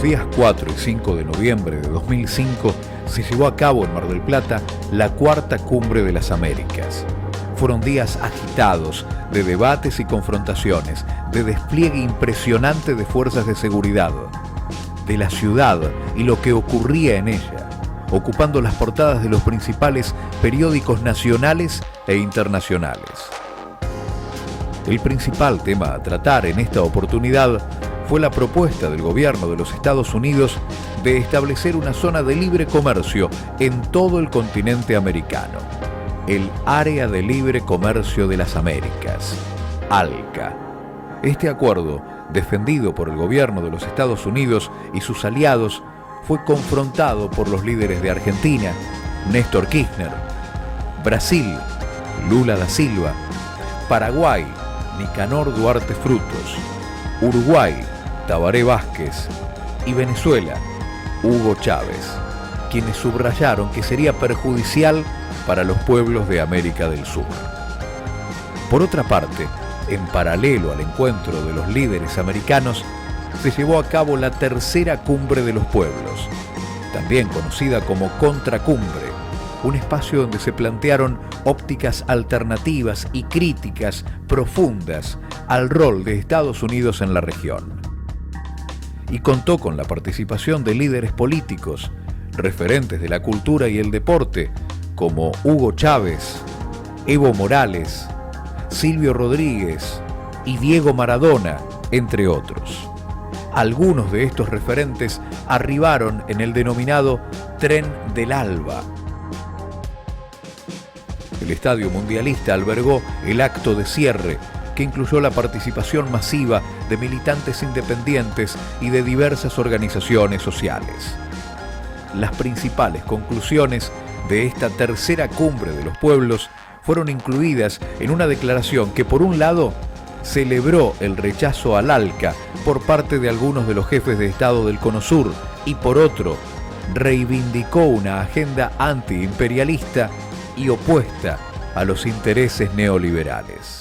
Los días 4 y 5 de noviembre de 2005 se llevó a cabo en Mar del Plata la Cuarta Cumbre de las Américas. Fueron días agitados de debates y confrontaciones, de despliegue impresionante de fuerzas de seguridad, de la ciudad y lo que ocurría en ella, ocupando las portadas de los principales periódicos nacionales e internacionales. El principal tema a tratar en esta oportunidad fue la propuesta del gobierno de los Estados Unidos de establecer una zona de libre comercio en todo el continente americano, el Área de Libre Comercio de las Américas, ALCA. Este acuerdo, defendido por el gobierno de los Estados Unidos y sus aliados, fue confrontado por los líderes de Argentina, Néstor Kirchner, Brasil, Lula da Silva, Paraguay, Nicanor Duarte Frutos, Uruguay, Tabaré Vázquez y Venezuela, Hugo Chávez, quienes subrayaron que sería perjudicial para los pueblos de América del Sur. Por otra parte, en paralelo al encuentro de los líderes americanos, se llevó a cabo la tercera Cumbre de los Pueblos, también conocida como Contracumbre, un espacio donde se plantearon ópticas alternativas y críticas profundas al rol de Estados Unidos en la región. Y contó con la participación de líderes políticos, referentes de la cultura y el deporte, como Hugo Chávez, Evo Morales, Silvio Rodríguez y Diego Maradona, entre otros. Algunos de estos referentes arribaron en el denominado Tren del Alba. El Estadio Mundialista albergó el acto de cierre, que incluyó la participación masiva de militantes independientes y de diversas organizaciones sociales. Las principales conclusiones de esta tercera Cumbre de los Pueblos fueron incluidas en una declaración que, por un lado, celebró el rechazo al ALCA por parte de algunos de los jefes de Estado del Cono Sur y, por otro, reivindicó una agenda antiimperialista y opuesta a los intereses neoliberales.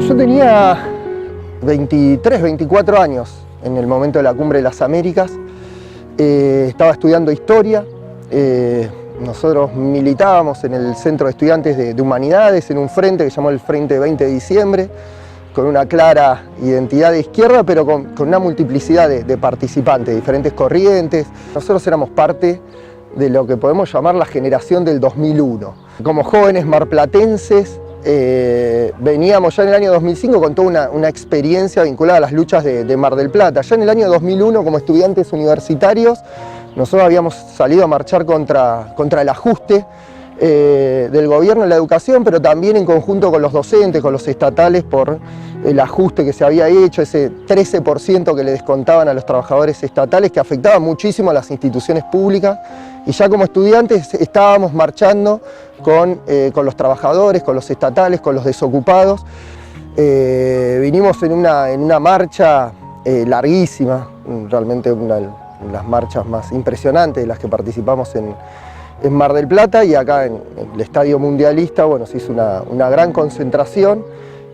Yo tenía 23, 24 años en el momento de la Cumbre de las Américas. Estaba estudiando historia. Nosotros militábamos en el Centro de Estudiantes de Humanidades, en un frente que se llamó el Frente 20 de Diciembre, con una clara identidad de izquierda, pero con una multiplicidad de participantes, diferentes corrientes. Nosotros éramos parte de lo que podemos llamar la generación del 2001. Como jóvenes marplatenses, veníamos ya en el año 2005 con toda una experiencia vinculada a las luchas de Mar del Plata. Ya en el año 2001, como estudiantes universitarios, nosotros habíamos salido a marchar contra el ajuste del gobierno en la educación, pero también en conjunto con los docentes, con los estatales, por el ajuste que se había hecho, ese 13% que le descontaban a los trabajadores estatales, que afectaba muchísimo a las instituciones públicas. Y ya como estudiantes estábamos marchando con los trabajadores, con los estatales, con los desocupados. Vinimos en una marcha larguísima, realmente una de las marchas más impresionantes de las que participamos en Mar del Plata, y acá en el Estadio Mundialista, bueno, se hizo una gran concentración.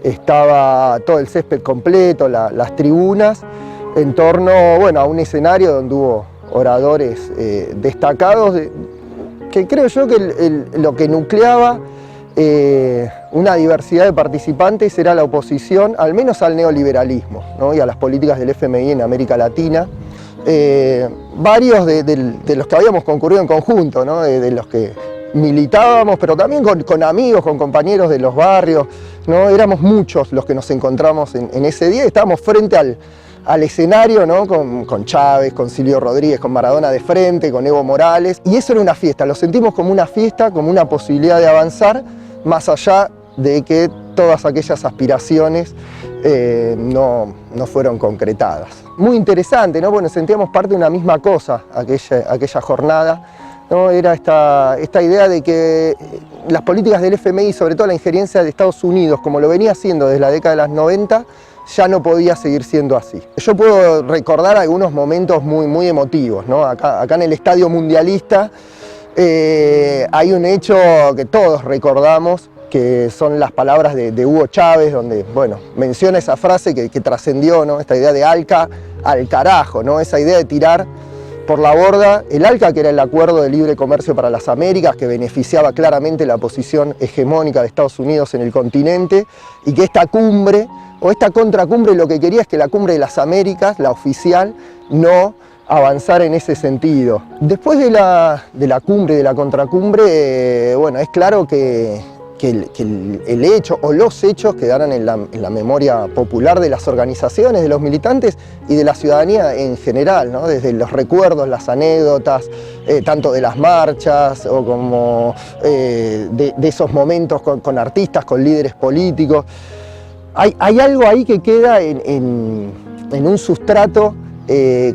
Estaba todo el césped completo, las tribunas, en torno, bueno, a un escenario donde hubo oradores destacados, que creo yo que lo que nucleaba una diversidad de participantes era la oposición, al menos al neoliberalismo, ¿no? Y a las políticas del FMI en América Latina. Varios de los que habíamos concurrido en conjunto, ¿no? De los que militábamos, pero también con amigos, con compañeros de los barrios, ¿no? Éramos muchos los que nos encontramos en ese día. Estábamos frente al escenario, ¿no? Con Chávez, con Silvio Rodríguez, con Maradona de frente, con Evo Morales, y eso era una fiesta. Lo sentimos como una fiesta, como una posibilidad de avanzar, más allá de que todas aquellas aspiraciones no fueron concretadas. Muy interesante, ¿no? Bueno, sentíamos parte de una misma cosa aquella jornada, ¿no? Era esta idea de que las políticas del FMI, sobre todo la injerencia de Estados Unidos, como lo venía haciendo desde la década de los 90, ya no podía seguir siendo así. Yo puedo recordar algunos momentos muy emotivos, ¿no? Acá en el Estadio Mundialista hay un hecho que todos recordamos, que son las palabras de Hugo Chávez, donde, bueno, menciona esa frase que trascendió, ¿no? Esta idea de ALCA al carajo, ¿no? Esa idea de tirar por la borda el ALCA, que era el Acuerdo de Libre Comercio para las Américas, que beneficiaba claramente la posición hegemónica de Estados Unidos en el continente, y que esta cumbre, o esta contracumbre, lo que quería es que la Cumbre de las Américas, la oficial, no avanzar en ese sentido. Después de la cumbre y de la contracumbre, bueno, es claro que el hecho o los hechos quedaran en la memoria popular de las organizaciones, de los militantes y de la ciudadanía en general, ¿no? Desde los recuerdos, las anécdotas, tanto de las marchas o como de esos momentos con artistas, con líderes políticos. Hay algo ahí que queda en un sustrato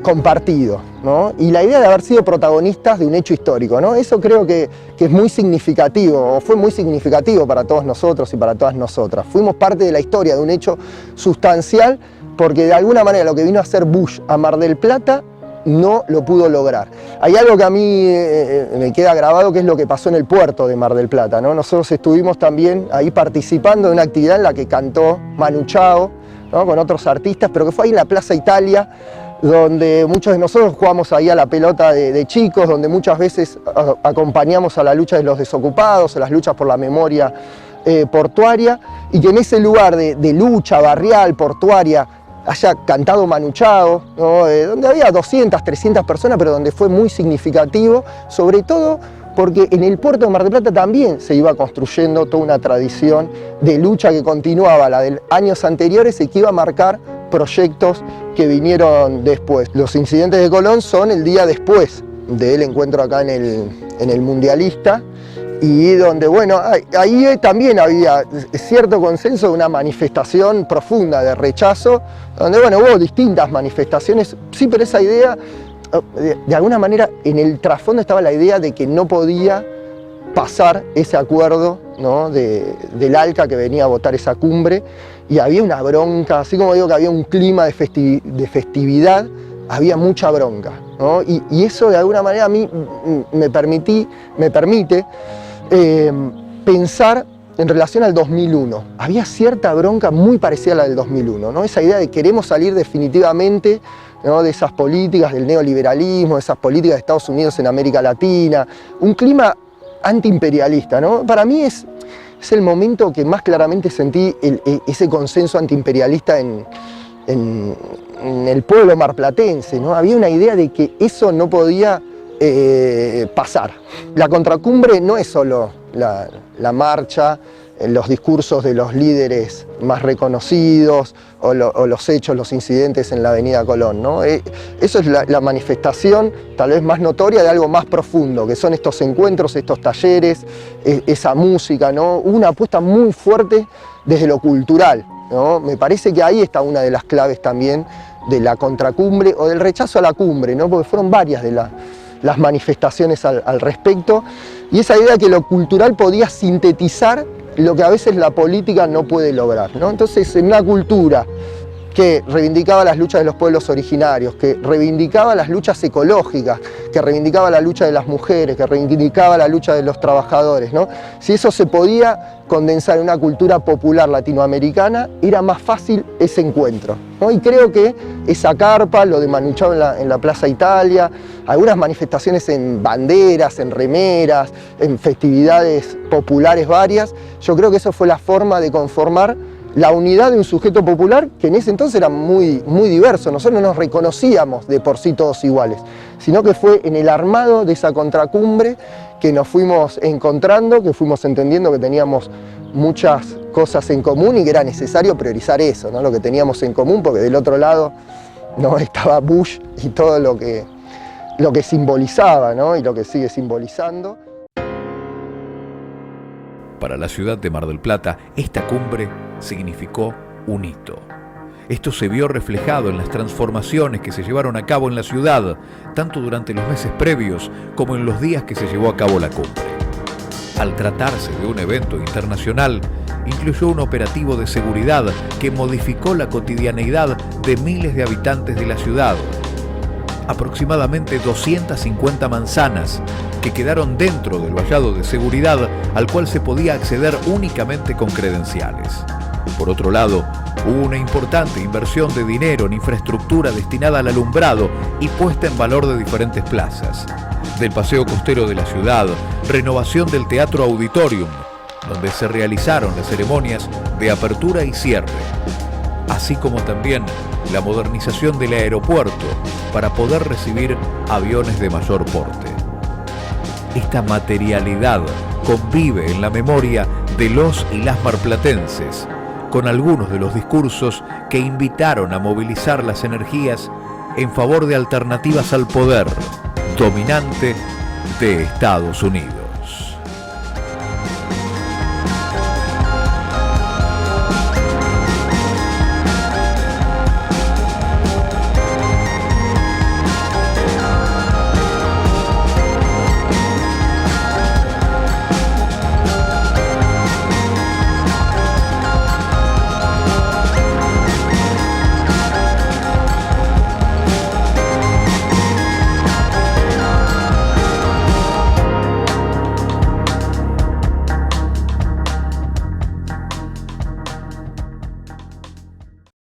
compartido, ¿no? Y la idea de haber sido protagonistas de un hecho histórico, ¿no? Eso creo que es muy significativo, o fue muy significativo para todos nosotros y para todas nosotras. Fuimos parte de la historia de un hecho sustancial, porque de alguna manera lo que vino a hacer Bush a Mar del Plata no lo pudo lograr. Hay algo que a mí me queda grabado, que es lo que pasó en el puerto de Mar del Plata, ¿no? Nosotros estuvimos también ahí participando de una actividad en la que cantó Manu Chao, ¿no? Con otros artistas, pero que fue ahí en la Plaza Italia, donde muchos de nosotros jugamos ahí a la pelota de chicos, donde muchas veces acompañamos a la lucha de los desocupados, a las luchas por la memoria portuaria, y que en ese lugar de lucha barrial, portuaria, haya cantado Manu Chao, ¿no? Donde había 200, 300 personas, pero donde fue muy significativo, sobre todo porque en el puerto de Mar del Plata también se iba construyendo toda una tradición de lucha que continuaba, la de años anteriores, y que iba a marcar proyectos que vinieron después. Los incidentes de Colón son el día después del encuentro acá en el Mundialista, y donde, bueno, ahí también había cierto consenso de una manifestación profunda de rechazo, donde, bueno, hubo distintas manifestaciones, sí, pero esa idea, de alguna manera, en el trasfondo estaba la idea de que no podía pasar ese acuerdo, ¿no? del ALCA que venía a votar esa cumbre, y había una bronca, así como digo que había un clima de festividad, había mucha bronca, ¿no? Y eso de alguna manera a mí me permite pensar en relación al 2001. Había cierta bronca muy parecida a la del 2001, ¿no? Esa idea de queremos salir definitivamente, ¿no? De esas políticas del neoliberalismo, de esas políticas de Estados Unidos en América Latina, un clima antiimperialista, ¿no? Para mí es el momento que más claramente sentí ese consenso antiimperialista en el pueblo marplatense, ¿no? Había una idea de que eso no podía pasar. La contracumbre no es solo la marcha, los discursos de los líderes más reconocidos o los hechos, los incidentes en la Avenida Colón, ¿no? Eso es la manifestación tal vez más notoria de algo más profundo, que son estos encuentros, estos talleres, esa música, ¿no? Una apuesta muy fuerte desde lo cultural, ¿no? Me parece que ahí está una de las claves también de la contracumbre o del rechazo a la cumbre, ¿no? Porque fueron varias de las manifestaciones al respecto, y esa idea que lo cultural podía sintetizar lo que a veces la política no puede lograr, ¿no? Entonces, en una cultura que reivindicaba las luchas de los pueblos originarios, que reivindicaba las luchas ecológicas, que reivindicaba la lucha de las mujeres, que reivindicaba la lucha de los trabajadores, ¿no? Si eso se podía condensar en una cultura popular latinoamericana, era más fácil ese encuentro, ¿no? Y creo que esa carpa, lo de Manu Chao en la Plaza Italia, algunas manifestaciones en banderas, en remeras, en festividades populares varias, yo creo que eso fue la forma de conformar la unidad de un sujeto popular que en ese entonces era muy diverso. Nosotros no nos reconocíamos de por sí todos iguales, sino que fue en el armado de esa contracumbre que nos fuimos encontrando, que fuimos entendiendo que teníamos muchas cosas en común y que era necesario priorizar eso, ¿no? Lo que teníamos en común, porque del otro lado no estaba Bush y todo lo que simbolizaba, ¿no? Y lo que sigue simbolizando. Para la ciudad de Mar del Plata, esta cumbre significó un hito. Esto se vio reflejado en las transformaciones que se llevaron a cabo en la ciudad, tanto durante los meses previos como en los días que se llevó a cabo la cumbre. Al tratarse de un evento internacional, incluyó un operativo de seguridad que modificó la cotidianeidad de miles de habitantes de la ciudad. Aproximadamente 250 manzanas que quedaron dentro del vallado de seguridad al cual se podía acceder únicamente con credenciales. Por otro lado, hubo una importante inversión de dinero en infraestructura destinada al alumbrado y puesta en valor de diferentes plazas. Del paseo costero de la ciudad, renovación del Teatro Auditorium, donde se realizaron las ceremonias de apertura y cierre, así como también la modernización del aeropuerto para poder recibir aviones de mayor porte. Esta materialidad convive en la memoria de los y las marplatenses, con algunos de los discursos que invitaron a movilizar las energías en favor de alternativas al poder dominante de Estados Unidos.